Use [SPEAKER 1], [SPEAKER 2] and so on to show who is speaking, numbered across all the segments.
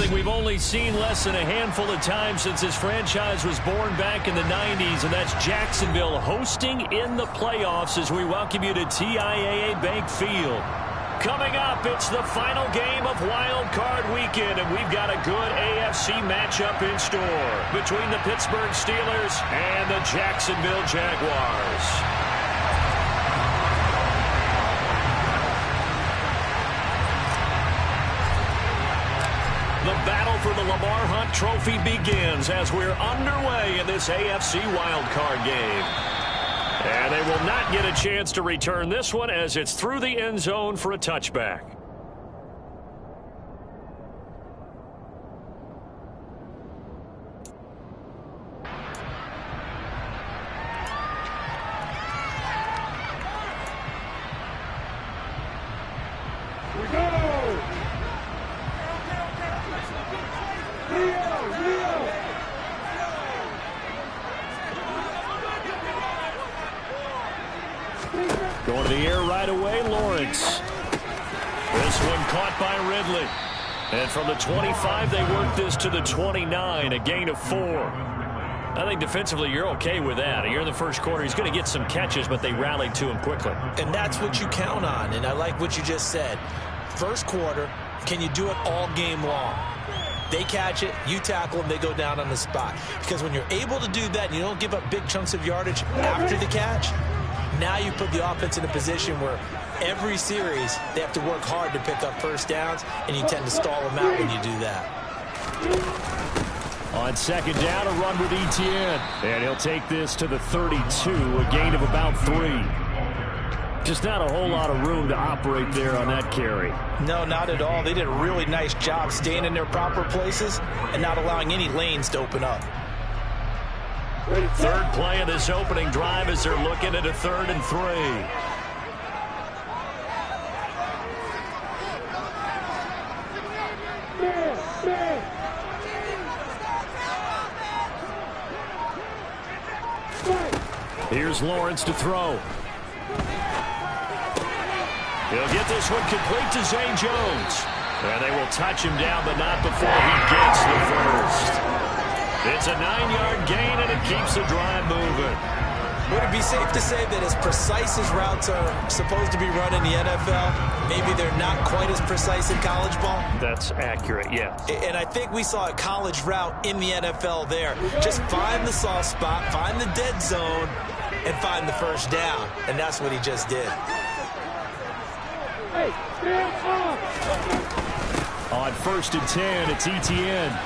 [SPEAKER 1] something we've only seen less than a handful of times since this franchise was born back in the 90s, and that's Jacksonville hosting in the playoffs as we welcome you to TIAA Bank Field. Coming up, it's the final game of Wild Card Weekend, and we've got a good AFC matchup in store between the Pittsburgh Steelers and the Jacksonville Jaguars. The battle for the Lamar Hunt Trophy begins as we're underway in this AFC wildcard game. And they will not get a chance to return this one as it's through the end zone for a touchback. Going to the air right away, Lawrence. This one caught by Ridley. And from the 25, they work this to the 29, a gain of 4. I think defensively you're okay with that. You're in the first quarter. He's going to get some catches, but they rallied to him quickly.
[SPEAKER 2] And that's what you count on, and I like what you just said. First quarter, can you do it all game long? They catch it, you tackle them, they go down on the spot. Because when you're able to do that and you don't give up big chunks of yardage after the catch, now you put the offense in a position where every series they have to work hard to pick up first downs, and you tend to stall them out when you do that.
[SPEAKER 1] On second down, a run with Etienne. And he'll take this to the 32, a gain of about 3. Just not a whole lot of room to operate there on that carry.
[SPEAKER 2] No, not at all. They did a really nice job staying in their proper places and not allowing any lanes to open up.
[SPEAKER 1] Third play of this opening drive as they're looking at a 3rd and 3. Here's Lawrence to throw. He'll get this one complete to Zay Jones. And they will touch him down, but not before he gets the first. It's a 9-yard gain, and it keeps the drive moving.
[SPEAKER 2] Would it be safe to say that as precise as routes are supposed to be run in the NFL, maybe they're not quite as precise in college ball?
[SPEAKER 1] That's accurate, yeah.
[SPEAKER 2] And I think we saw a college route in the NFL there. Just find the soft spot, find the dead zone, and find the first down. And that's what he just did.
[SPEAKER 1] On 1st and 10, it's Etienne.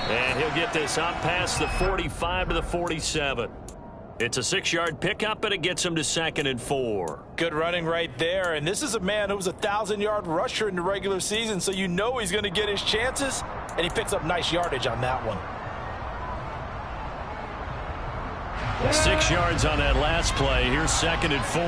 [SPEAKER 1] And he'll get this up past the 45 to the 47. It's a 6-yard pickup, and it gets him to 2nd and 4.
[SPEAKER 2] Good running right there. And this is a man who was a 1,000-yard rusher in the regular season, so you know he's going to get his chances, and he picks up nice yardage on that one.
[SPEAKER 1] 6 yards on that last play. Here's 2nd and 4.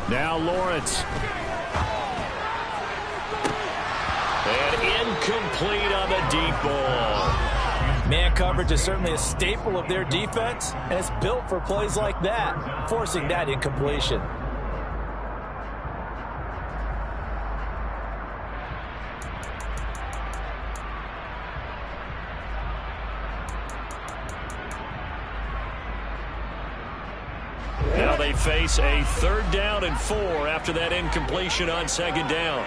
[SPEAKER 1] Now Lawrence. And incomplete on the deep ball.
[SPEAKER 2] Man coverage is certainly a staple of their defense, and it's built for plays like that, forcing that incompletion.
[SPEAKER 1] Now they face a 3rd down and 4 after that incompletion on 2nd down.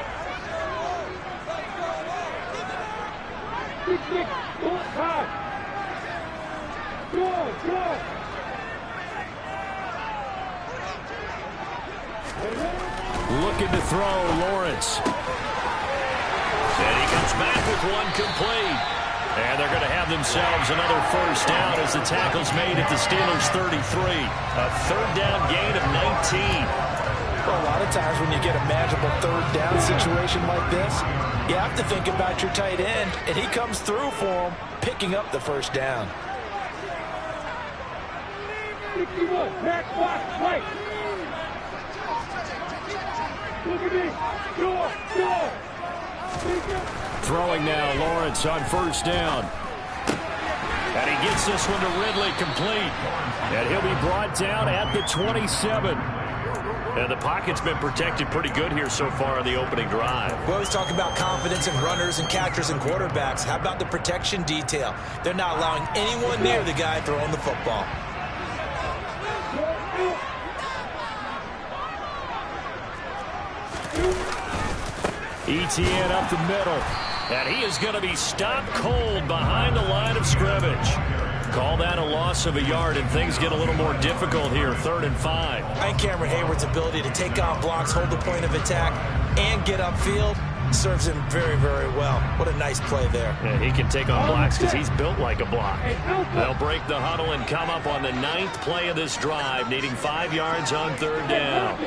[SPEAKER 1] Looking to throw, Lawrence. And he comes back with one complete. And they're going to have themselves another first down as the tackle's made at the Steelers' 33. A 3rd down gain of 19.
[SPEAKER 2] Well, a lot of times when you get a manageable 3rd down situation like this, you have to think about your tight end, and he comes through for him, picking up the first down.
[SPEAKER 3] 61, back, block, right. Look at me. Go.
[SPEAKER 1] Throwing now, Lawrence on 1st down. And he gets this one to Ridley complete. And he'll be brought down at the 27. And the pocket's been protected pretty good here so far on the opening drive.
[SPEAKER 2] We always talk about confidence in runners and catchers and quarterbacks. How about the protection detail? They're not allowing anyone near the guy throwing the football.
[SPEAKER 1] ETN up the middle. And he is going to be stopped cold behind the line of scrimmage. Call that a loss of a yard, and things get a little more difficult here, 3rd and 5.
[SPEAKER 2] And Cameron Hayward's ability to take on blocks, hold the point of attack, and get upfield serves him very, very well. What a nice play there.
[SPEAKER 1] Yeah, he can take on blocks because he's built like a block. They'll break the huddle and come up on the 9th play of this drive, needing 5 yards on 3rd down.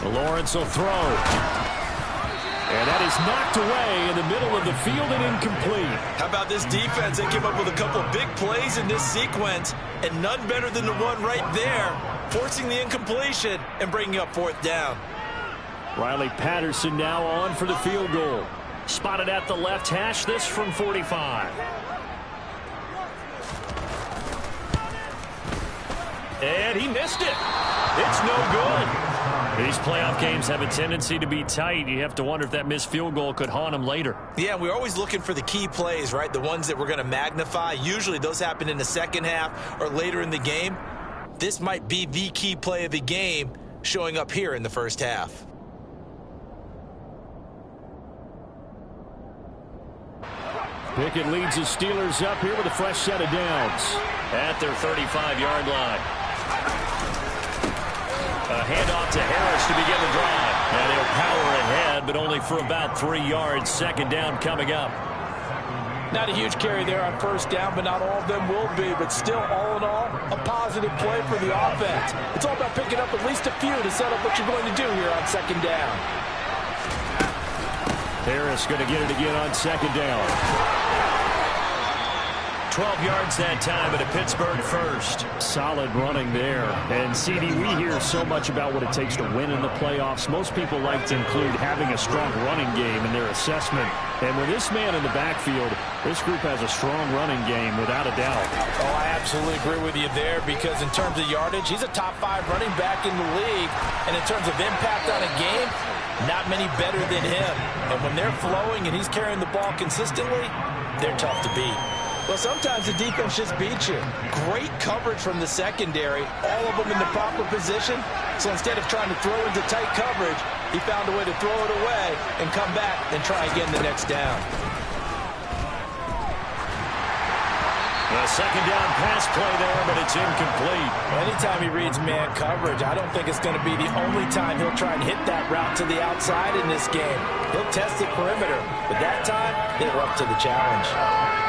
[SPEAKER 1] Lawrence will throw. And that is knocked away in the middle of the field and incomplete.
[SPEAKER 2] How about this defense? They came up with a couple of big plays in this sequence, and none better than the one right there, forcing the incompletion and bringing up 4th down.
[SPEAKER 1] Riley Patterson now on for the field goal. Spotted at the left hash, this from 45. And he missed it. It's no good. These playoff games have a tendency to be tight. You have to wonder if that missed field goal could haunt him later.
[SPEAKER 2] Yeah, we're always looking for the key plays, right? The ones that we're going to magnify. Usually those happen in the second half or later in the game. This might be the key play of the game showing up here in the first half.
[SPEAKER 1] Pickett leads the Steelers up here with a fresh set of downs at their 35-yard line. A handoff to Harris to begin the drive. And he'll power ahead, but only for about 3 yards. 2nd down coming up.
[SPEAKER 4] Not a huge carry there on 1st down, but not all of them will be. But still, all in all, a positive play for the offense. It's all about picking up at least a few to set up what you're going to do here on 2nd down.
[SPEAKER 1] Harris going to get it again on 2nd down. 12 yards that time at a Pittsburgh first. Solid running there. And, CD, we hear so much about what it takes to win in the playoffs. Most people like to include having a strong running game in their assessment. And with this man in the backfield, this group has a strong running game without a doubt.
[SPEAKER 4] Oh, I absolutely agree with you there because in terms of yardage, he's a top 5 running back in the league. And in terms of impact on a game, not many better than him. And when they're flowing and he's carrying the ball consistently, they're tough to beat. Well, sometimes the defense just beats you. Great coverage from the secondary, all of them in the proper position. So instead of trying to throw into tight coverage, he found a way to throw it away and come back and try again the next down.
[SPEAKER 1] A 2nd down pass play there, but it's incomplete.
[SPEAKER 4] Anytime he reads man coverage, I don't think it's going to be the only time he'll try and hit that route to the outside in this game. He'll test the perimeter, but that time, they were up to the challenge.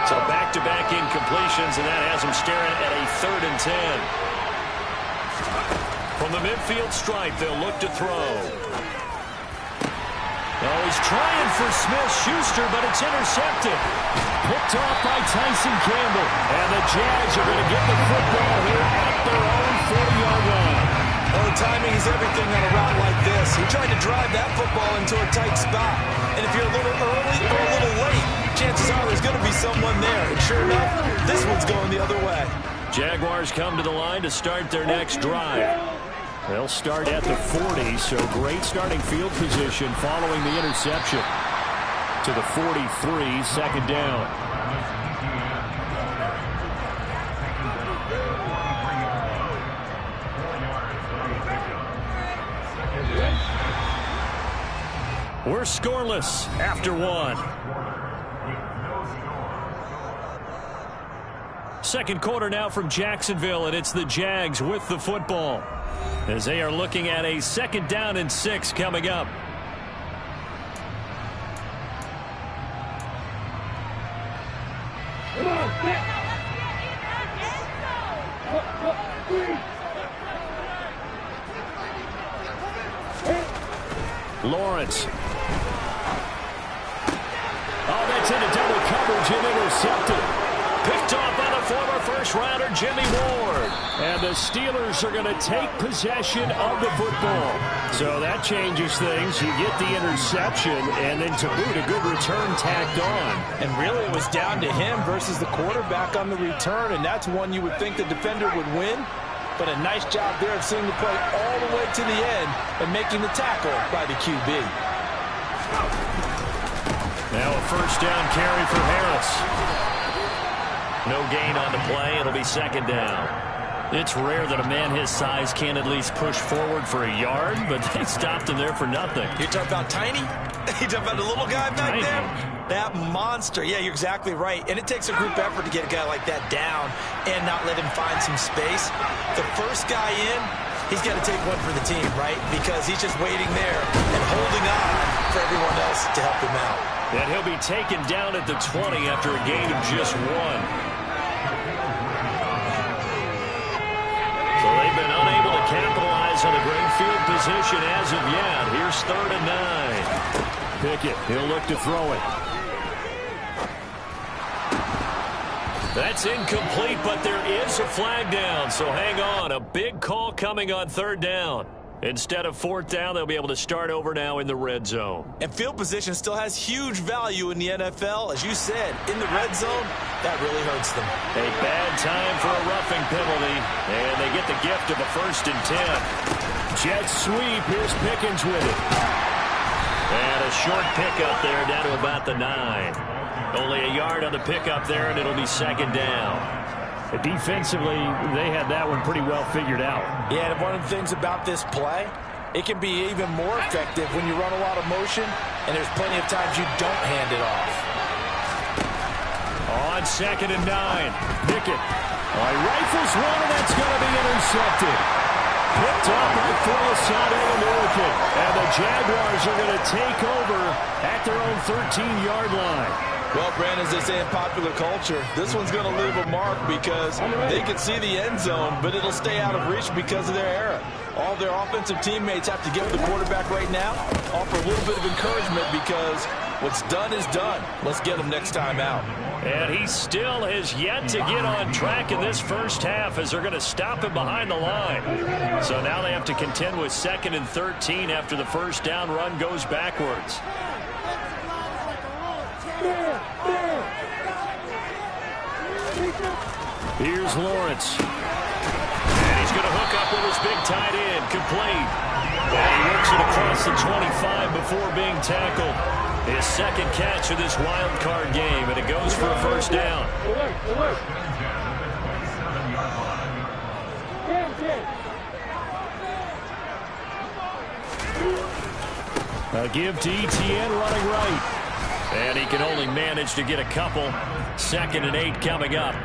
[SPEAKER 1] So back-to-back incompletions, and that has him staring at a 3rd and 10. From the midfield stripe, they'll look to throw. Oh, he's trying for Smith-Schuster, but it's intercepted. Picked off by Tyson Campbell. And the Jags are going to get the football here at their own 40-yard line.
[SPEAKER 2] Well, the timing is everything on a route like this. He tried to drive that football into a tight spot. And if you're a little early or a little late, chances are there's going to be someone there. And sure enough, this one's going the other way.
[SPEAKER 1] Jaguars come to the line to start their next drive. They'll start at the 40, so great starting field position following the interception. To the 43, 2nd down. We're scoreless after 1. 2nd quarter now from Jacksonville, and it's the Jags with the football as they are looking at a 2nd down and 6 coming up.
[SPEAKER 3] Come on, set.
[SPEAKER 1] Lawrence. Oh, that's into double coverage and intercepted. Picked off by the former first-rounder Jimmy Ward. And the Steelers are going to take possession of the football. So that changes things. You get the interception, and then to boot, a good return tacked on.
[SPEAKER 4] And really, it was down to him versus the quarterback on the return, and that's one you would think the defender would win. But a nice job there of seeing the play all the way to the end and making the tackle by the QB.
[SPEAKER 1] Now a first down carry for Harris. No gain on the play. It'll be second down. It's rare that a man his size can't at least push forward for a yard, but they stopped him there for nothing.
[SPEAKER 2] You talking about tiny? You talking about the little guy back there? That monster. Yeah, you're exactly right. And it takes a group effort to get a guy like that down and not let him find some space. The first guy in, he's got to take one for the team, right? Because he's just waiting there and holding on for everyone else to help him out.
[SPEAKER 1] And he'll be taken down at the 20 after a gain of just 1. So they've been unable to capitalize on a great field position as of yet. Here's 3rd and 9. Pickett, he'll look to throw it. That's incomplete, but there is a flag down, so hang on. A big call coming on 3rd down. Instead of 4th down, they'll be able to start over now in the red zone.
[SPEAKER 2] And field position still has huge value in the NFL. As you said, in the red zone, that really hurts them.
[SPEAKER 1] A bad time for a roughing penalty, and they get the gift of a 1st and 10. Jet sweep, here's Pickens with it. And a short pickup there down to about the 9. Only a yard on the pickup there, and it'll be 2nd down.
[SPEAKER 5] Defensively, they had that one pretty well figured out.
[SPEAKER 4] Yeah, and one of the things about this play, it can be even more effective when you run a lot of motion, and there's plenty of times you don't hand it off.
[SPEAKER 1] On 2nd and 9, Pickett. He rifles one, and that's going to be intercepted. Picked up by Forlasano and Orchid. And the Jaguars are going to take over at their own 13-yard line.
[SPEAKER 4] Well, Brandon, as they say in popular culture, this one's going to leave a mark because they can see the end zone, but it'll stay out of reach because of their error. All their offensive teammates have to give the quarterback right now, offer a little bit of encouragement because what's done is done. Let's get him next time out.
[SPEAKER 1] And he still has yet to get on track in this first half as they're going to stop him behind the line. So now they have to contend with 2nd and 13 after the first down run goes backwards. Here's Lawrence. And he's going to hook up with his big tight end. Complete. And he works it across the 25 before being tackled. His 2nd catch of this wild card game, and it goes for a 1st down. A give to Etienne running right. And he can only manage to get a couple. 2nd and 8 coming up.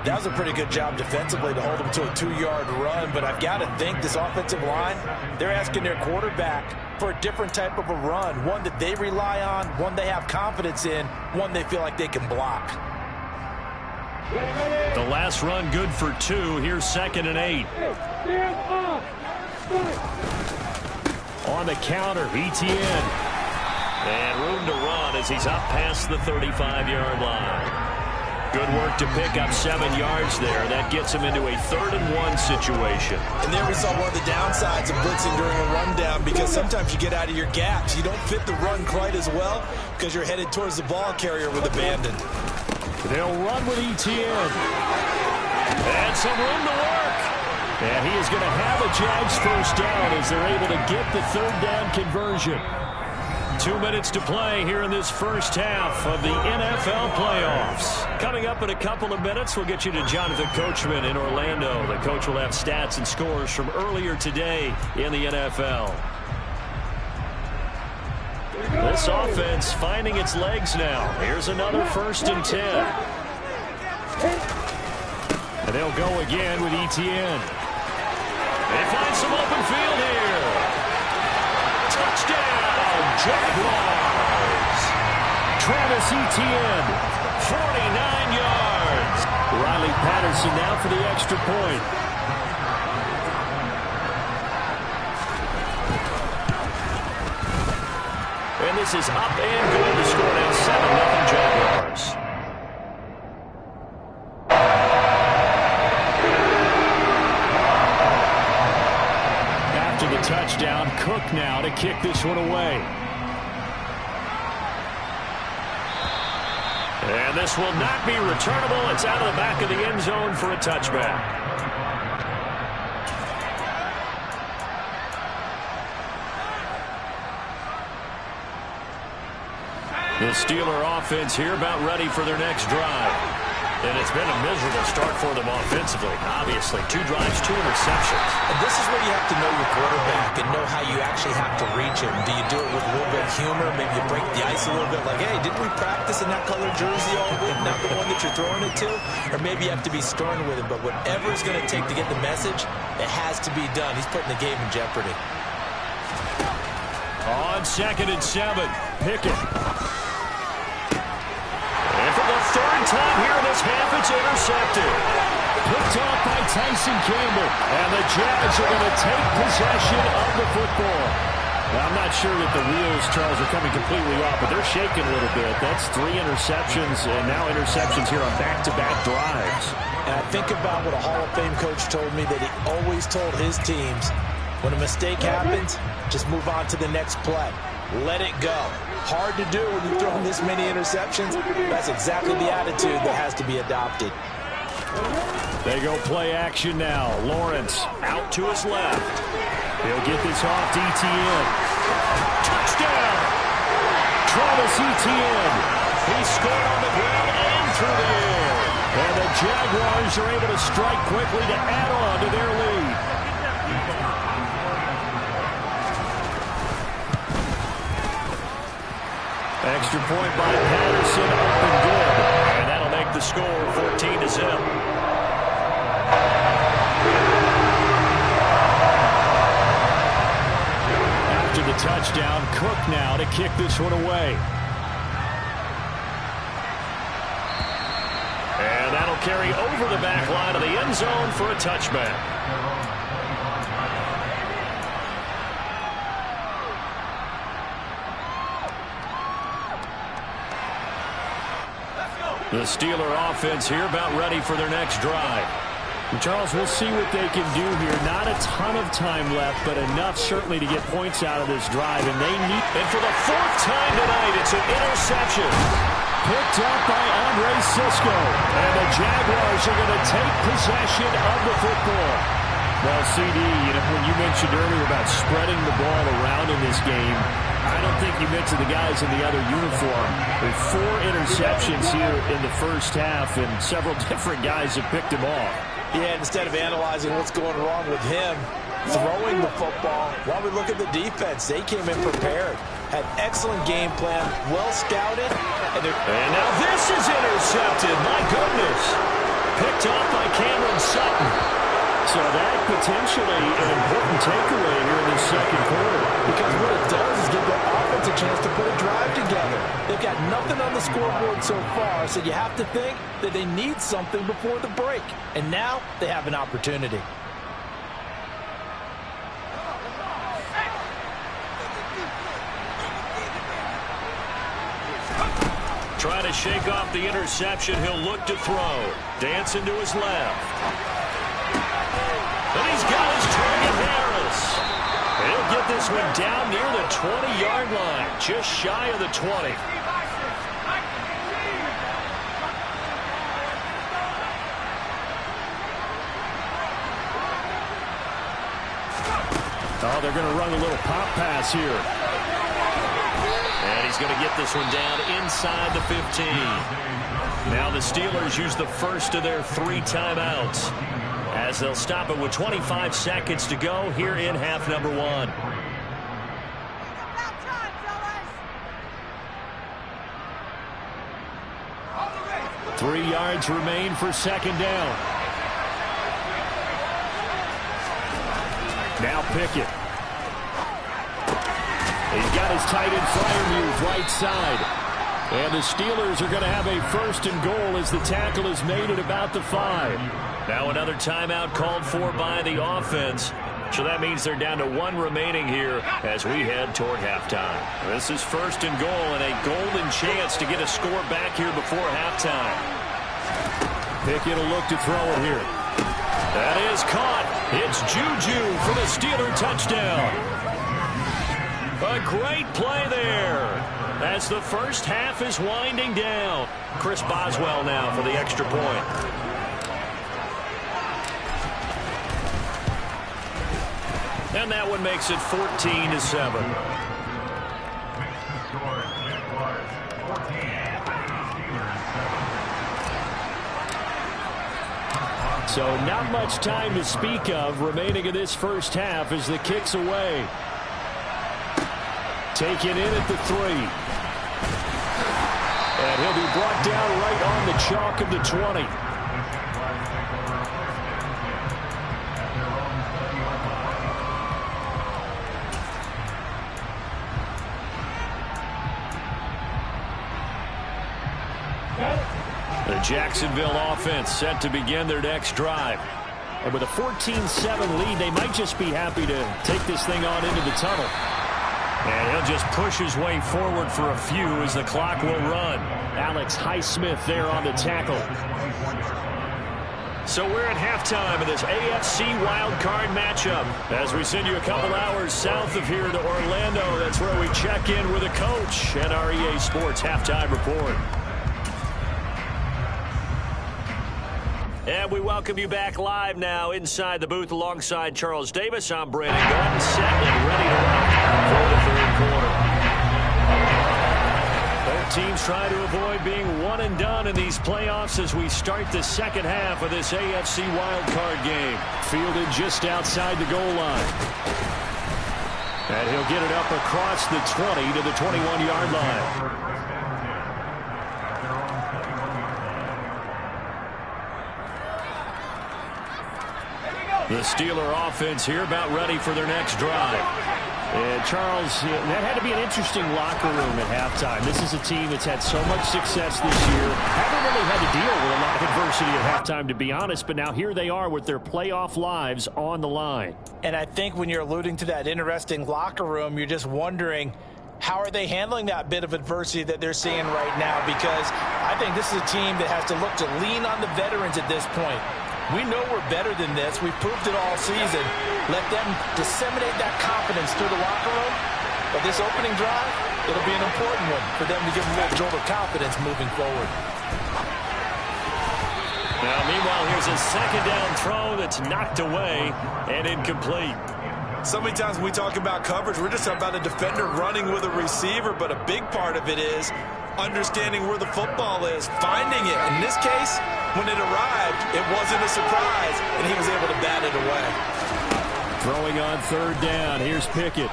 [SPEAKER 4] That was a pretty good job defensively to hold him to a 2-yard run, but I've got to think this offensive line, they're asking their quarterback for a different type of a run, one that they rely on, one they have confidence in, one they feel like they can block.
[SPEAKER 1] The last run good for 2. Here's 2nd and 8. On the counter, Etienne. And room to run as he's up past the 35-yard line. Good work to pick up 7 yards there. That gets him into a 3rd and 1 situation.
[SPEAKER 2] And there we saw one of the downsides of blitzing during a rundown because sometimes you get out of your gaps. You don't fit the run quite as well because you're headed towards the ball carrier with abandon.
[SPEAKER 1] They'll run with Etienne. And some room to work. And he is going to have a Jags first down as they're able to get the 3rd down conversion. 2 minutes to play here in this first half of the NFL playoffs. Coming up in a couple of minutes, we'll get you to Jonathan Coachman in Orlando. The coach will have stats and scores from earlier today in the NFL. This offense finding its legs now. Here's another 1st and 10. And they'll go again with Etienne. They find some open field here. Touchdown! Jaguars. Travis Etienne, 49 yards. Riley Patterson now for the extra point. And this is up and good. The score now 7-0 Jaguars.
[SPEAKER 5] After the touchdown, Cook now to kick this one away.
[SPEAKER 1] And this will not be returnable. It's out of the back of the end zone for a touchback. The Steeler offense here about ready for their next drive. And it's been a miserable start for them offensively. Obviously, 2 drives, 2 interceptions.
[SPEAKER 2] And this is where you have to know your quarterback and know how you actually have to reach him. Do you do it with a little bit of humor? Maybe you break the ice a little bit like, hey, didn't we practice in that colored jersey all week, not the one that you're throwing it to? Or maybe you have to be stern with him. But whatever it's going to take to get the message, it has to be done. He's putting the game in jeopardy.
[SPEAKER 1] On 2nd and 7, Pickett. And for the 3rd time here in this half, it's intercepted.
[SPEAKER 5] Picked off by Tyson Campbell.
[SPEAKER 1] And the Jags are going to take possession of the football.
[SPEAKER 5] Now, I'm not sure that the wheels, Charles, are coming completely off, but they're shaking a little bit. That's 3 interceptions, and now interceptions here on back-to-back drives.
[SPEAKER 2] And I think about what a Hall of Fame coach told me that he always told his teams, when a mistake happens, just move on to the next play. Let it go. Hard to do when you're throwing this many interceptions. That's exactly the attitude that has to be adopted.
[SPEAKER 5] They go play action now. Lawrence out to his left. He'll get this off to Etienne.
[SPEAKER 1] Touchdown!
[SPEAKER 5] Travis Etienne.
[SPEAKER 1] He scored on the ground and through the air.
[SPEAKER 5] And the Jaguars are able to strike quickly to add on to their lead. Extra point by Patterson, up and good.
[SPEAKER 1] And that'll make the score 14-0.
[SPEAKER 5] After the touchdown, Cook now to kick this one away.
[SPEAKER 1] And that'll carry over the back line of the end zone for a touchback. The Steeler offense here about ready for their next drive.
[SPEAKER 5] And Charles, we'll see what they can do here. Not a ton of time left, but enough certainly to get points out of this drive. And they need.
[SPEAKER 1] And for the 4th time tonight, it's an interception.
[SPEAKER 5] Picked up by Andre Sisco.
[SPEAKER 1] And the Jaguars are going to take possession of the football.
[SPEAKER 5] Well, CD, when you mentioned earlier about spreading the ball around in this game, I don't think you mentioned the guys in the other uniform. With 4 interceptions here in the first half, and several different guys have picked him off.
[SPEAKER 2] Yeah, instead of analyzing what's going wrong with him throwing the football, while we look at the defense, they came in prepared. Had excellent game plan, well scouted. And
[SPEAKER 1] now this is intercepted. My goodness. Picked off by Cameron Sutton.
[SPEAKER 5] So that potentially an important takeaway here in the second quarter.
[SPEAKER 2] Because what it does is give the offense a chance to put a drive together. They've got nothing on the scoreboard so far, so you have to think that they need something before the break. And now they have an opportunity.
[SPEAKER 1] Trying to shake off the interception. He'll look to throw. Dancing to his left. And he's got his target, Harris. He'll get this one down near the 20-yard line, just shy of the 20.
[SPEAKER 5] Oh, they're going to run a little pop pass here.
[SPEAKER 1] And he's going to get this one down inside the 15. Now the Steelers use the first of their 3 timeouts, as they'll stop it with 25 seconds to go here in half number 1.
[SPEAKER 5] Three yards remain for second down. Now Pickett. He's got his tight end Freiermuth right side. And the Steelers are going to have a 1st and goal as the tackle is made at about the 5.
[SPEAKER 1] Now another timeout called for by the offense. So that means they're down to 1 remaining here as we head toward halftime. This is 1st and goal and a golden chance to get a score back here before halftime.
[SPEAKER 5] Pickett will look to throw it here.
[SPEAKER 1] That is caught. It's Juju for the Steeler touchdown. A great play there as the first half is winding down. Chris Boswell now for the extra point. And that one makes it 14-7. So not much time to speak of remaining in this first half as the kick's away. Taken in at the 3. And he'll be brought down right on the chalk of the 20. The Jacksonville offense set to begin their next drive. And with a 14-7 lead, they might just be happy to take this thing on into the tunnel. And he'll just push his way forward for a few as the clock will run. Alex Highsmith there on the tackle. So we're at halftime of this AFC wildcard matchup. As we send you a couple hours south of here to Orlando, that's where we check in with a coach and our EA Sports halftime report. And we welcome you back live now inside the booth alongside Charles Davis. I'm Brandon Gordon, set and ready to rock for the third quarter. Both teams try to avoid being one and done in these playoffs as we start the second half of this AFC wildcard game. Fielded just outside the goal line. And he'll get it up across the 20 to the 21-yard line. The Steeler offense here about ready for their next drive. And Charles, that had to be an interesting locker room at halftime. This is a team that's had so much success this year. Haven't really had to deal with a lot of adversity at halftime, to be honest, but now here they are with their playoff lives on the line.
[SPEAKER 2] And I think when you're alluding to that interesting locker room, you're just wondering, how are they handling that bit of adversity that they're seeing right now? Because I think this is a team that has to look to lean on the veterans at this point. We know we're better than this. We've proved it all season. Let them disseminate that confidence through the locker room. But this opening drive, it'll be an important one for them to give them a little jolt of confidence moving forward.
[SPEAKER 1] Now, meanwhile, here's a second down throw that's knocked away and incomplete.
[SPEAKER 6] So many times when we talk about coverage, we're just talking about a defender running with a receiver, but a big part of it is understanding where the football is, finding it. In this case, when it arrived, it wasn't a surprise, and he was able to bat it away.
[SPEAKER 1] Throwing on third down. Here's Pickett.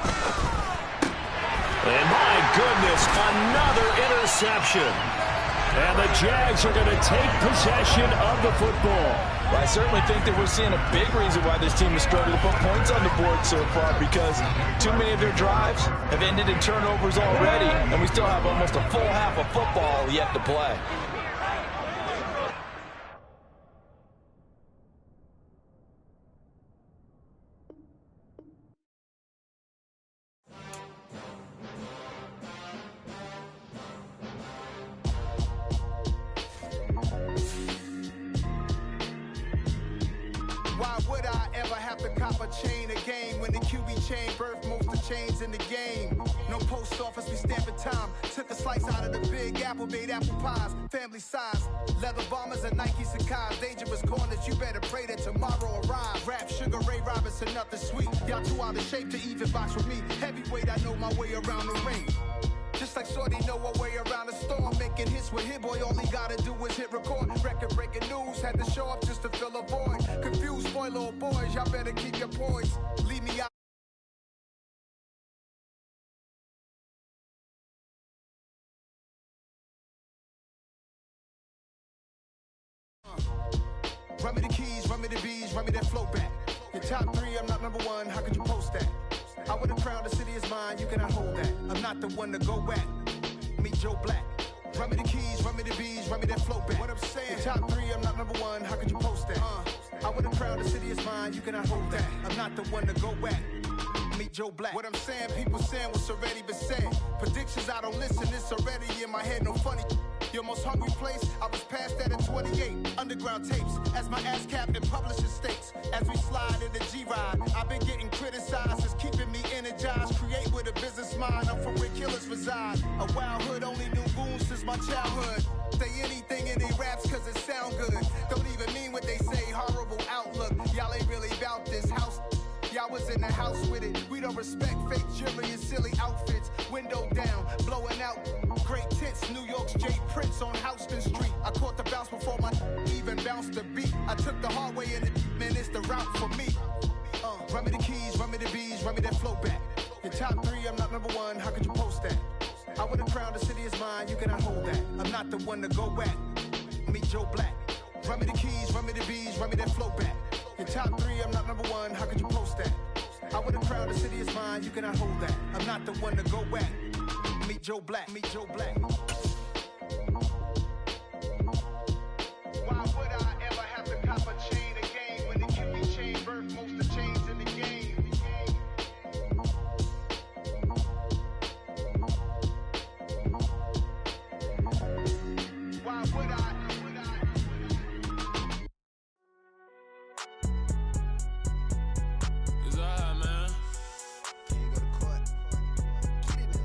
[SPEAKER 1] And my goodness, another interception. And the Jags are going to take possession of the football.
[SPEAKER 2] Well, I certainly think that we're seeing a big reason why this team has struggled to put points on the board so far, because too many of their drives have ended in turnovers already, and we still have almost a full half of football yet to play.
[SPEAKER 7] Why would I ever have to cop a chain a game when the QB chain birthed most of the chains in the game? No post office, we stamping time. Took a slice out of the big apple, made apple pies, family size. Leather bombers and Nike Sacai's. Dangerous corners, you better pray that tomorrow arrives. Rap, Sugar Ray Robinson, nothing sweet. Y'all too out of shape to even box with me. Heavyweight, I know my way around the ring. Just like Shorty know a way around the storm. Making hits with Hit Boy, all he gotta do is hit record. Record-breaking news, had to show up just to fill a void. Confused, spoiled little boys, y'all better keep your poise. Leave me out. Run me the keys, run me the bees, run me that flow back. Your top three, I'm not number one, how could you post that? I would have crowned the city is mine, you cannot hold that. I'm not the one to go back. Meet Joe Black. Run me the keys, run me the bees, run me that flow back. What I'm saying, your top three, I'm not number one, how could you post that? I would have crowned the city is mine, you cannot hold that. I'm not the one to go back. Meet Joe Black. What I'm saying, people saying what's already been said. Predictions, I don't listen, it's already in my head, no funny. Your most hungry place, I was past that at 28. Underground tapes, as my ass cap in publishing states. As we slide in the G-Ride, I've been getting critical. mind. I'm from where killers reside. A wild hood, only knew goons since my childhood. Say anything in they raps cause it sound good. Don't even mean what they say, horrible outlook. Y'all ain't really about this house. Y'all was in the house with it. We don't respect fake jewelry and silly outfits. Window down, blowing out great tits. New York's J. Prince on Houston Street. I caught the bounce before my even bounced the beat. I took the hard way in it, man, it's the route for me. Run me the keys, run me the bees, run me that flow back. Your top 3, I'm not number 1, how could you post that? I would have crowned the city is mine, you cannot hold that. I'm not the one to go back. Meet Joe Black. Run me the keys, run me the bees, run me that flow back. Your top 3, I'm not number 1, how could you post that? I would have crowned the city is mine, you cannot hold that. I'm not the one to go back. Meet Joe Black, meet Joe Black. Why would I ever have to cop a chain again when the QB chain birthed most of the chains in the game? Why would I?
[SPEAKER 8] It's alright, man.
[SPEAKER 7] Can you go to court? Get it,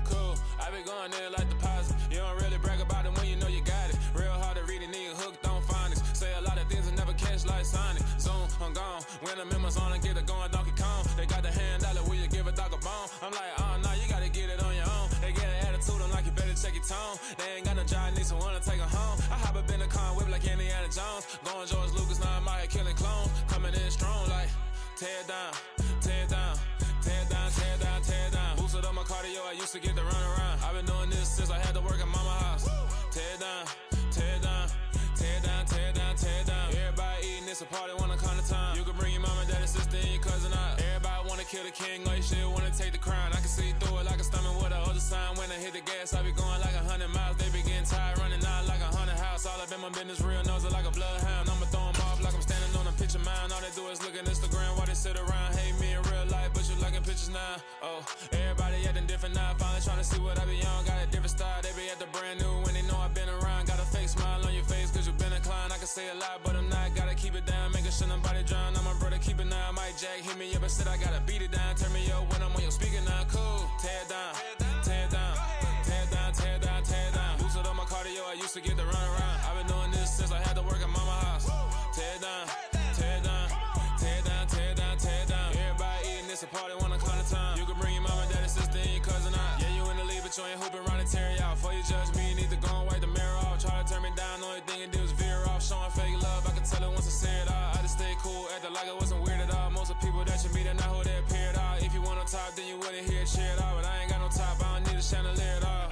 [SPEAKER 8] Cool. I been going there like deposit. You don't really brag about it when you know you got it. Real hard to read it, nigga hooked on phonics. Say a lot of things and never catch like Sonic. Zoom, I'm gone. When I'm in my zone, I get it going Donkey Kong. They got the $100, will you give a dog a bone? I'm like, oh, no, you gotta get it on your own. They get an attitude, I'm like, you better check your tone. They ain't got no job, need someone to take her home. I hop up in the car and whip like Indiana Jones. Going George Lucas, now I'm out here killing clones. Coming in strong like, tear down, tear down. Tear down, tear down, tear down. Boosted up my cardio, I used to get to run around. I've been doing this since I had to work at mama house. Tear down, tear down, tear down, tear down, tear down. Everybody eating, it's a party, wanna come to time. You can bring your mama, daddy, sister, and your cousin out. Everybody wanna kill the king, like shit, wanna take the crown. I can see through it like a stomach with a other sign. When I hit the gas, I be going like 100 miles. They be getting tired, running out like 100 house. All up in my business, real nose it like a bloodhound. I'ma throw 'em off like I'm standing on a picture mound. All they do is look at Instagram while they sit around. Hate me in real life, but you liking pictures now. Oh, everybody acting different now. Finally trying to see what I be on. Got a different style, they be at the brand new when they know I've been around. Got a fake smile on your face cause you been inclined. I can say a lot, but I'm not. Gotta keep it down, making sure nobody drown. I'm my brother, keep it now. Mike Jack hit me up and said I gotta beat it down. Turn me up when I'm on your speaker now. Cool, tear down, tear down, tear down, tear down, tear down. Boosted up my cardio, I used to get to run around. I've been doing this since I had to work at mama house. Tear down, tear down, tear down, tear down, tear down. Everybody eating, it's a party, wanna come to time. You can bring your mama, daddy, sister, and your cousin out. Yeah, you in the league, but you ain't hooping around and tear out. Before you judge me, you need to go and wipe the mirror off. Try to turn me down, the only thing it did was veer off. Showing fake love, I can tell it once I say it all. I just stay cool, acting like I wasn't weird at all. Most of the people that you meet are not who they appear at all. If you want on top, then you wouldn't hear it cheer at all. But I ain't got no top, I don't need a chandelier at all.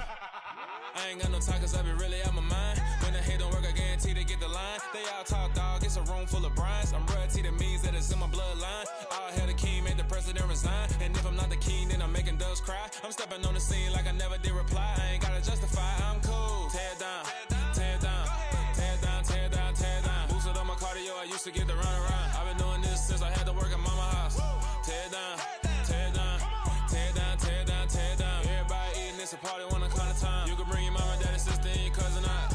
[SPEAKER 8] I ain't got no time cause I be really out my mind. When the hate don't work, I guarantee they get the line. They all talk dog, it's a room full of brines. I'm royalty, that means that it's in my bloodline. All hell the king, made the president resign. And if I'm not the king, then I'm making doves cry. I'm stepping on the scene like I never did reply. I ain't gotta justify, I'm cool. Tear down, tear down, tear down, tear down, tear down. Boosted up my cardio, I used to get to run around. I've been doing this since I had to work at mama house. Tear down, tear down, tear down, tear down, tear down. Everybody eating, it's a party, wanna come to time. You can bring your mama, daddy, sister, and your cousin out.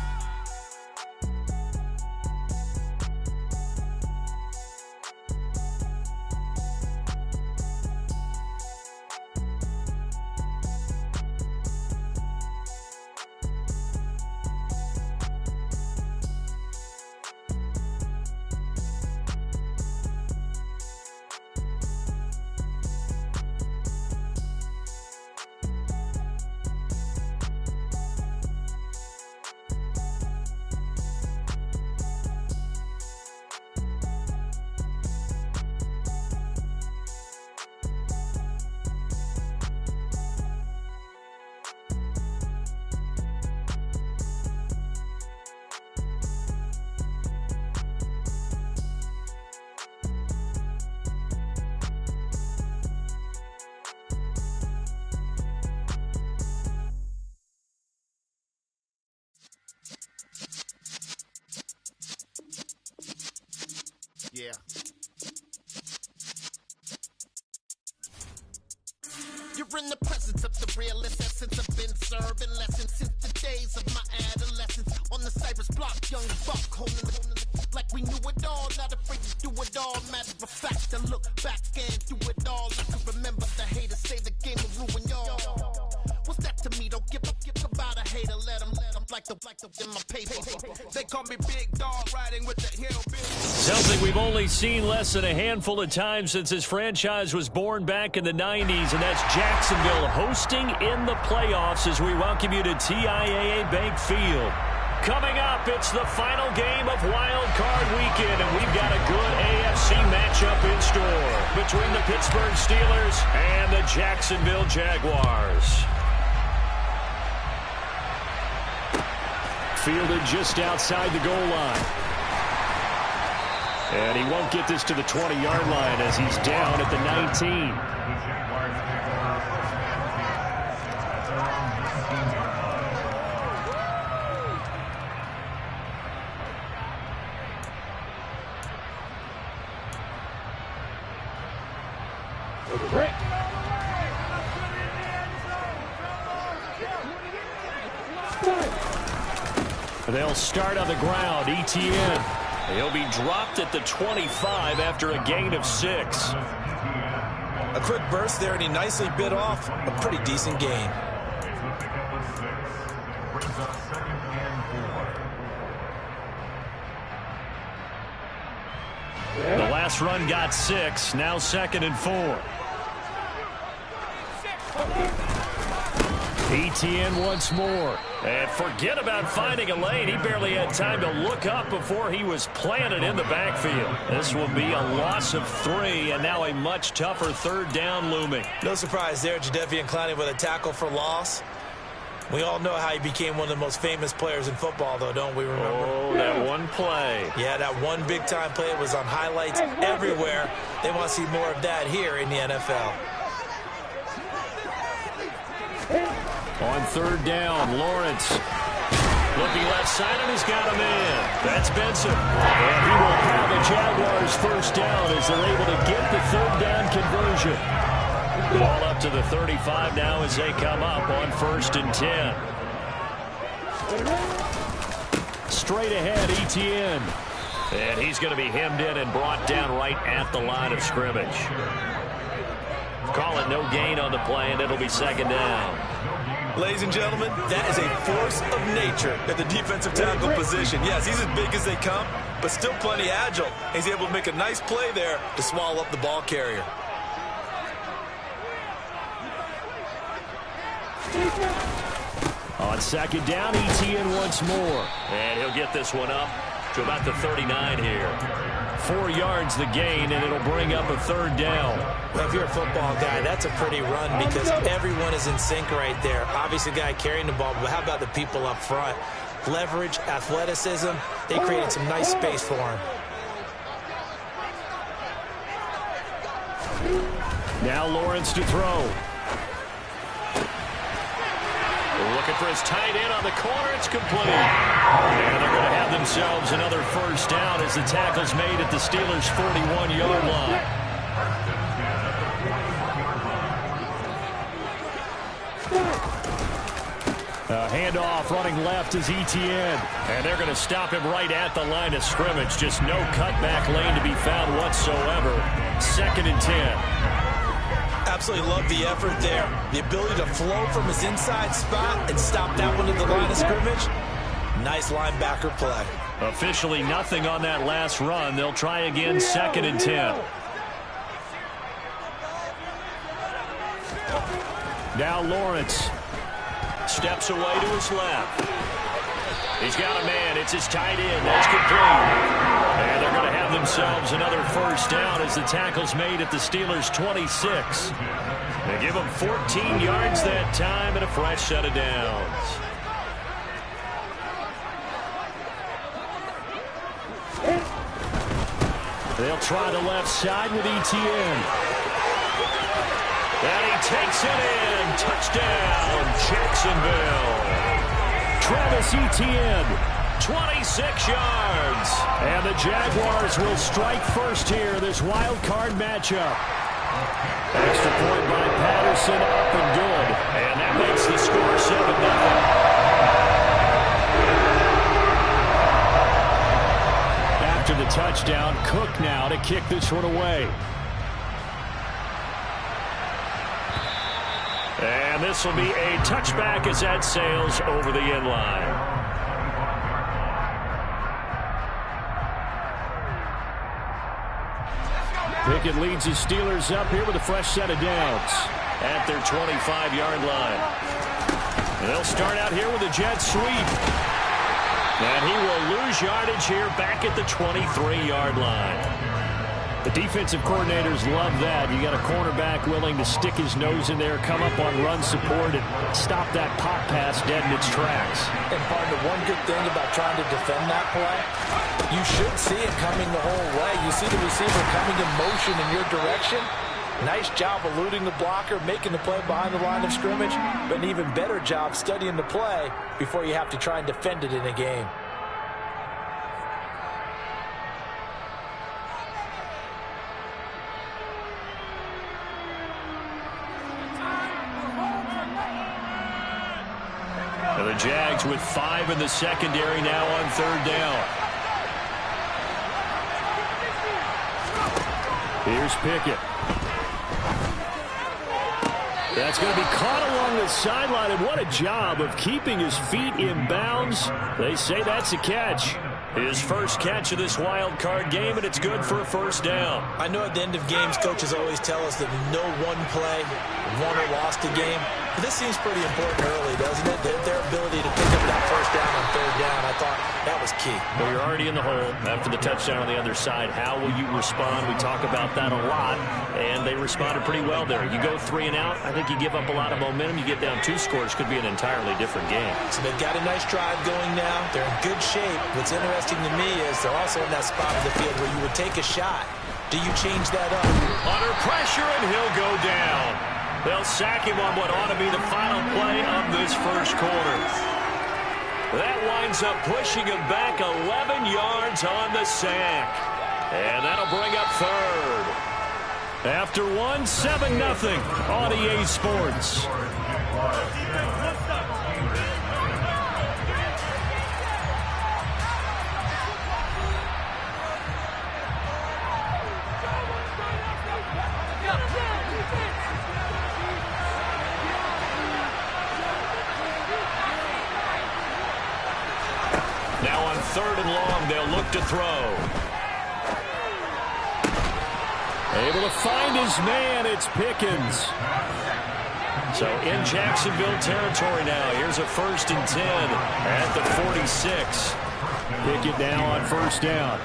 [SPEAKER 7] Yeah.
[SPEAKER 9] You're in the presence of the realest essence. I've been serving lessons since the days of my adolescence. On the Cypress block, young buck, holding the like we knew it all. Not afraid to do it all. Matter of fact, I look back and do it all. I can remember the haters say the game will ruin y'all. in my paper. They call me Big Dog riding with the hillbilly.
[SPEAKER 1] Something we've only seen less than a handful of times since his franchise was born back in the 90s, and that's Jacksonville hosting in the playoffs as we welcome you to TIAA Bank Field. Coming up, it's the final game of Wild Card Weekend, and we've got a good AFC matchup in store between the Pittsburgh Steelers and the Jacksonville Jaguars.
[SPEAKER 5] Fielded just outside the goal line. And he won't get this to the 20-yard line as he's down at the 19. They'll start on the ground. Etienne.
[SPEAKER 1] He'll be dropped at the 25 after a gain of 6.
[SPEAKER 2] A quick burst there, and he nicely bit off a pretty decent gain.
[SPEAKER 1] The last run got 6. Now 2nd and 4. Etienne once more. And forget about finding a lane. He barely had time to look up before he was planted in the backfield. This will be a loss of 3, and now a much tougher 3rd down looming.
[SPEAKER 2] No surprise there, Jadeveon Clowney with a tackle for loss. We all know how he became one of the most famous players in football, though, don't we remember?
[SPEAKER 1] Oh, that one play.
[SPEAKER 2] Yeah, that one big-time play was on highlights everywhere. They want to see more of that here in the NFL.
[SPEAKER 1] On 3rd down, Lawrence looking left side, and he's got a man. That's Benson. And he will have the Jaguars 1st down as they're able to get the 3rd down conversion. Ball up to the 35 now as they come up on 1st and 10. Straight ahead, Etienne. And he's going to be hemmed in and brought down right at the line of scrimmage. Call it no gain on the play, and it'll be 2nd down.
[SPEAKER 6] Ladies and gentlemen, that is a force of nature at the defensive tackle position. Yes, he's as big as they come, but still plenty agile. He's able to make a nice play there to swallow up the ball carrier.
[SPEAKER 5] On 2nd down, Etienne once more.
[SPEAKER 1] And he'll get this one up to about the 39 here. 4 yards the gain, and it'll bring up a 3rd down.
[SPEAKER 2] Well, if you're a football guy, that's a pretty run because everyone is in sync right there. Obviously, the guy carrying the ball, but how about the people up front? Leverage, athleticism, they created some nice space for him.
[SPEAKER 5] Now Lawrence to throw.
[SPEAKER 1] Looking for his tight end on the corner. It's complete. And they're going to have themselves another 1st down as the tackle's made at the Steelers' 41-yard line.
[SPEAKER 5] Handoff running left is Etienne.
[SPEAKER 1] And they're going to stop him right at the line of scrimmage. Just no cutback lane to be found whatsoever. 2nd and 10.
[SPEAKER 2] Absolutely love the effort there. The ability to flow from his inside spot and stop that one at the line of scrimmage. Nice linebacker play.
[SPEAKER 1] Officially nothing on that last run. They'll try again 2nd and 10.
[SPEAKER 5] Now Lawrence
[SPEAKER 1] steps away to his left. He's got a man. It's his tight end. That's complete. And they're going to have themselves another 1st down as the tackle's made at the Steelers' 26. They give them 14 yards that time and a fresh set of downs.
[SPEAKER 5] They'll try the left side with Etienne.
[SPEAKER 1] And he takes it in. Touchdown, Jacksonville.
[SPEAKER 5] Travis Etienne.
[SPEAKER 1] 26 yards.
[SPEAKER 5] And the Jaguars will strike first here, this wild card matchup. Extra point by Patterson, up and good.
[SPEAKER 1] And that makes the score 7-0.
[SPEAKER 5] After the touchdown, Cook now to kick this one away.
[SPEAKER 1] And this will be a touchback as that sails over the end line.
[SPEAKER 5] Pickett leads his Steelers up here with a fresh set of downs
[SPEAKER 1] at their 25-yard line. They'll start out here with a jet sweep. And he will lose yardage here back at the 23-yard line.
[SPEAKER 5] The defensive coordinators love that. You got a cornerback willing to stick his nose in there, come up on run support, and stop that pop pass dead in its tracks.
[SPEAKER 4] And partner, one good thing about trying to defend that play, you should see it coming the whole way. You see the receiver coming in motion in your direction. Nice job eluding the blocker, making the play behind the line of scrimmage, but an even better job studying the play before you have to try and defend it in a game.
[SPEAKER 1] And the Jags with 5 in the secondary now on 3rd down.
[SPEAKER 5] Here's Pickett. That's going to be caught along the sideline, and what a job of keeping his feet in bounds. They say that's a catch.
[SPEAKER 1] His first catch of this wild card game, and it's good for a 1st down.
[SPEAKER 2] I know at the end of games, coaches always tell us that no one play won or lost a game. But this seems pretty important early, doesn't it? Their ability to pick up that 1st down on 3rd down, I thought that was key.
[SPEAKER 1] Well, you're already in the hole after the touchdown on the other side. How will you respond? We talk about that a lot, and they responded pretty well there. You go 3 and out, I think you give up a lot of momentum. You get down 2 scores, could be an entirely different game.
[SPEAKER 2] So they've got a nice drive going now. They're in good shape. What's interesting to me is they're also in that spot of the field where you would take a shot. Do you change that up?
[SPEAKER 1] Under pressure, and he'll go down. They'll sack him on what ought to be the final play of this 1st quarter. That winds up pushing him back 11 yards on the sack. And that'll bring up 3rd.
[SPEAKER 5] After 1, 7-0 on EA Sports.
[SPEAKER 1] Now on 3rd and long, they'll look to throw.
[SPEAKER 5] Able to find his man, it's Pickens.
[SPEAKER 1] So in Jacksonville territory now. Here's a 1st and 10 at the 46.
[SPEAKER 5] Pickett now on 1st down.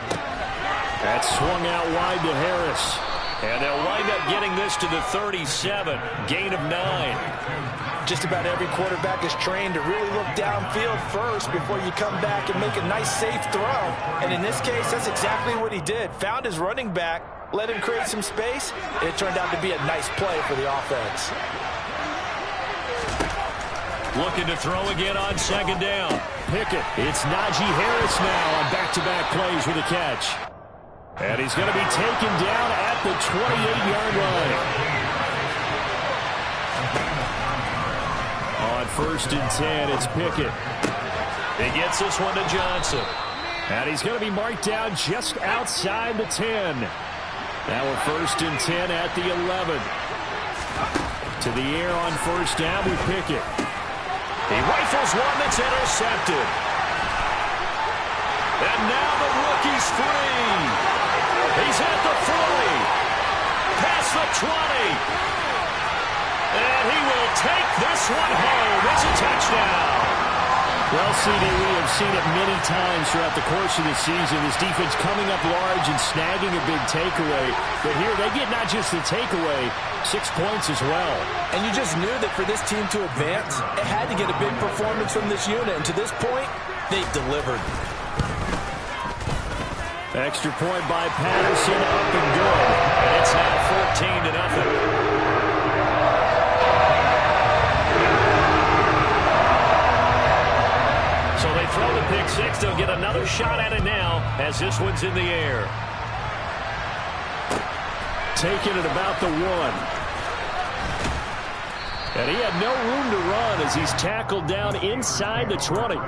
[SPEAKER 5] That's swung out wide to Harris.
[SPEAKER 1] And they'll wind up getting this to the 37. Gain of 9.
[SPEAKER 4] Just about every quarterback is trained to really look downfield first before you come back and make a nice, safe throw. And in this case, that's exactly what he did. Found his running back, let him create some space, and it turned out to be a nice play for the offense.
[SPEAKER 1] Looking to throw again on 2nd down.
[SPEAKER 5] Pickett. It's Najee Harris now on back-to-back plays with a catch. And he's going to be taken down at the 28-yard line. On 1st and 10, it's Pickett.
[SPEAKER 1] He gets this one to Johnson.
[SPEAKER 5] And he's going to be marked down just outside the 10. Now we're 1st and 10 at the 11. To the air on 1st down with Pickett.
[SPEAKER 1] He rifles one that's intercepted. And now the rookie's free. He's at the 40. Past the 20. And he will take this one home. It's a touchdown.
[SPEAKER 5] Well, CD, we have seen it many times throughout the course of the season. This defense coming up large and snagging a big takeaway. But here they get not just the takeaway, 6 points as well.
[SPEAKER 4] And you just knew that for this team to advance, it had to get a big performance from this unit. And to this point, they've delivered.
[SPEAKER 5] Extra point by Patterson, up and good.
[SPEAKER 1] And it's now 14-0. So they throw the pick 6. They'll get another shot at it now as this one's in the air.
[SPEAKER 5] Taking it about the 1. And he had no room to run as he's tackled down inside the 20.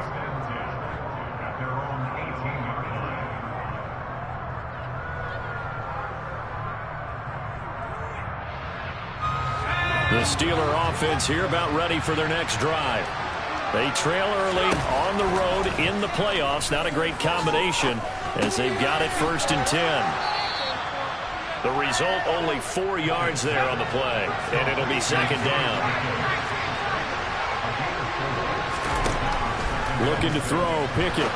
[SPEAKER 1] The Steeler offense here about ready for their next drive. They trail early on the road in the playoffs. Not a great combination as they've got it 1st and 10. The result, only 4 yards there on the play, and it'll be second down. Looking to throw, Pickett.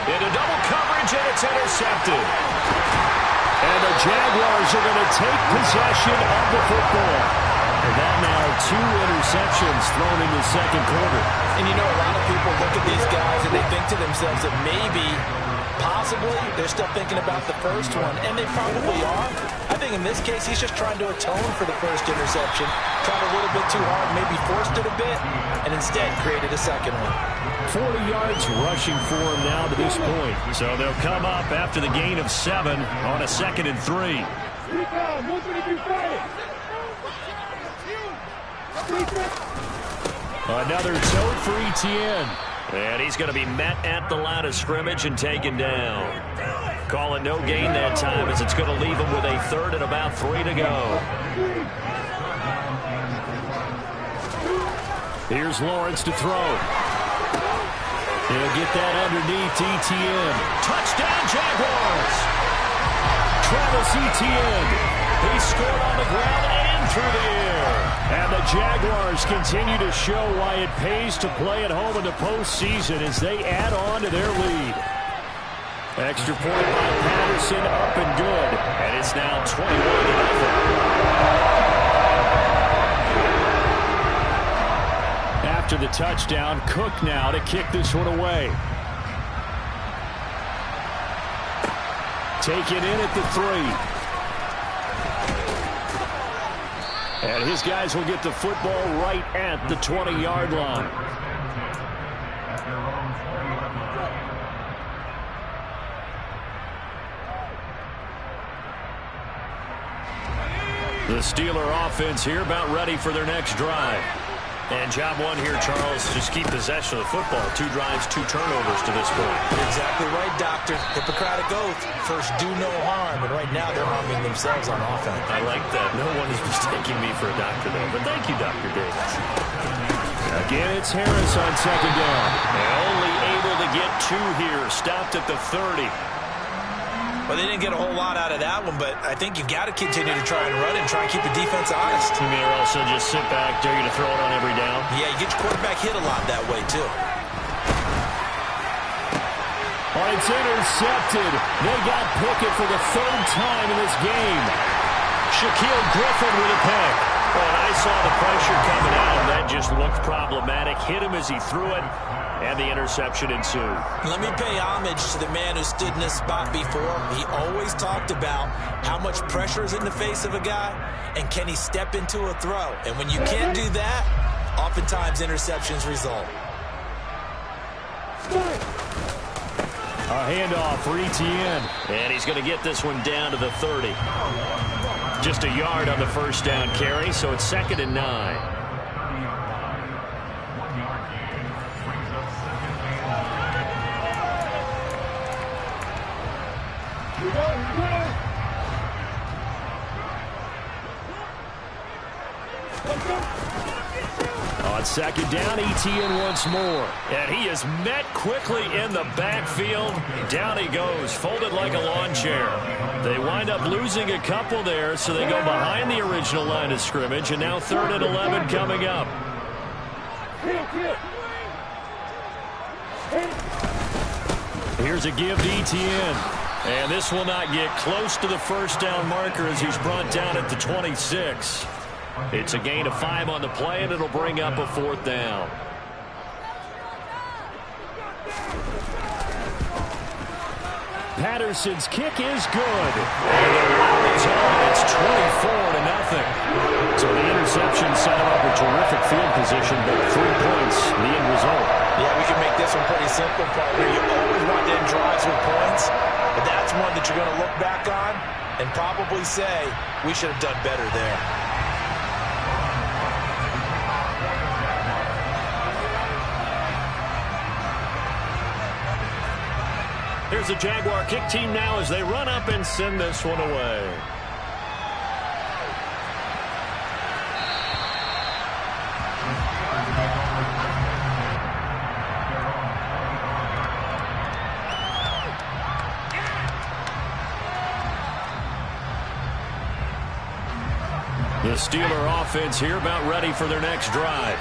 [SPEAKER 1] Into double coverage, and it's intercepted. And the Jaguars are going to take possession of the football. And that now 2 interceptions thrown in the second quarter.
[SPEAKER 2] And you know, a lot of people look at these guys and they think to themselves that maybe, possibly, they're still thinking about the first one. And they probably are. I think in this case, he's just trying to atone for the first interception. Tried a little bit too hard, maybe forced it a bit, and instead created a second one.
[SPEAKER 1] 40 yards rushing for him now to this point. So they'll come up after the gain of 7 on a 2nd and 3. Another toe for Etienne. And he's going to be met at the line of scrimmage and taken down. Call it no gain that time, as it's going to leave him with a 3rd and about 3 to go. Here's Lawrence to throw. He'll get that underneath Etienne. Touchdown, Jaguars! Travis Etienne. He scored on the ground and through the air. And the Jaguars continue to show why it pays to play at home in the postseason as they add on to their lead. Extra point by Patterson, up and good. And it's now 21-0. After the touchdown, Cook now to kick this one away. Taken in at the 3. And his guys will get the football right at the 20-yard line. The Steeler offense here about ready for their next drive. And job one here, Charles, just keep possession of the football. 2 drives, 2 turnovers to this point.
[SPEAKER 2] Exactly right, Doctor. Hippocratic oath. First, do no harm. And right now, they're harming themselves on offense.
[SPEAKER 1] I like that. No one is mistaking me for a doctor, though. But thank you, Dr. Davis. Again, it's Harris on 2nd down. And only able to get 2 here. Stopped at the 30.
[SPEAKER 2] Well, they didn't get a whole lot out of that one, but I think you've got to continue to try and run and try and keep the defense honest.
[SPEAKER 1] You mean also just sit back, dare you to throw it on every down?
[SPEAKER 2] Yeah, you get your quarterback hit a lot that way, too.
[SPEAKER 1] Oh, it's intercepted. They got Pickett for the 3rd time in this game. Shaquille Griffin with a pick. Well, I saw the pressure coming out. That just looked problematic. Hit him as he threw it. And the interception ensued.
[SPEAKER 2] Let me pay homage to the man who stood in this spot before. He always talked about how much pressure is in the face of a guy and can he step into a throw. And when you can't do that, oftentimes interceptions result.
[SPEAKER 1] A handoff for Etienne. And he's going to get this one down to the 30. Just a yard on the first down carry, so it's 2nd and 9. On 2nd down, Etienne once more. And he is met quickly in the backfield. Down he goes, folded like a lawn chair. They wind up losing a couple there, so they go behind the original line of scrimmage. And now 3rd and 11 coming up. Here's a give to Etienne. And this will not get close to the first down marker as he's brought down at the 26. It's a gain of 5 on the play, and it'll bring up a 4th down. Patterson's kick is good. And the round is on. It's 24-0. So the interception set up a terrific field position, but 3 points, the end result.
[SPEAKER 2] Yeah, we can make this one pretty simple, partner. You always want to end drives with points, but that's one that you're going to look back on and probably say, we should have done better there.
[SPEAKER 1] Here's the Jaguar kick team now as they run up and send this one away. The Steeler offense here about ready for their next drive.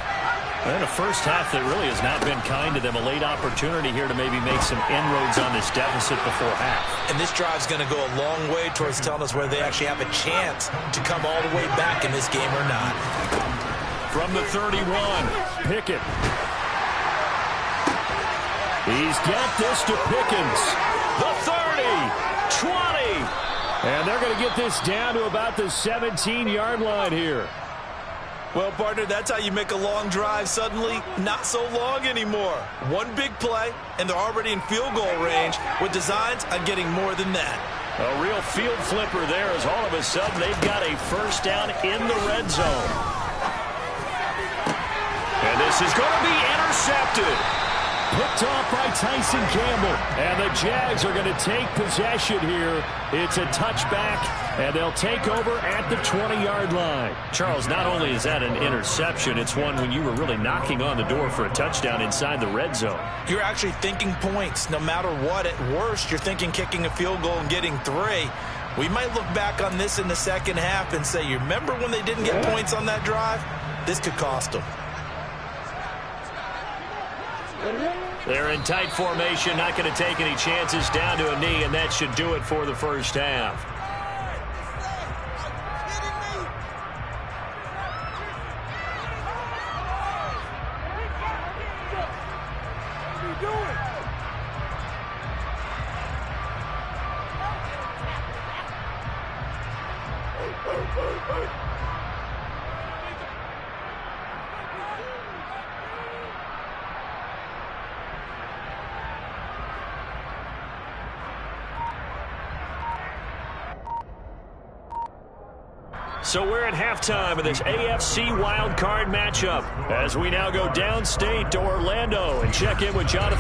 [SPEAKER 1] And a first half that really has not been kind to them. A late opportunity here to maybe make some inroads on this deficit before half.
[SPEAKER 2] And this drive's going to go a long way towards telling us whether they actually have a chance to come all the way back in this game or not.
[SPEAKER 1] From the 31, Pickett. He's got this to Pickens. The 30, 20. And they're going to get this down to about the 17-yard line here.
[SPEAKER 6] Well, partner, that's how you make a long drive suddenly not so long anymore. One big play, and they're already in field goal range with designs on getting more than that.
[SPEAKER 1] A real field flipper there as all of a sudden they've got a first down in the red zone. And this is going to be intercepted. Picked off by Tyson Campbell. And the Jags are going to take possession here. It's a touchback, and they'll take over at the 20-yard line. Charles, not only is that an interception, it's one when you were really knocking on the door for a touchdown inside the red zone.
[SPEAKER 2] You're actually thinking points. No matter what, at worst, you're thinking kicking a field goal and getting 3. We might look back on this in the second half and say, you remember when they didn't get points on that drive? This could cost them.
[SPEAKER 1] They're in tight formation, not going to take any chances, down to a knee, and that should do it for the first half. So we're at halftime of this AFC wildcard matchup as we now go downstate to Orlando and check in with Jonathan.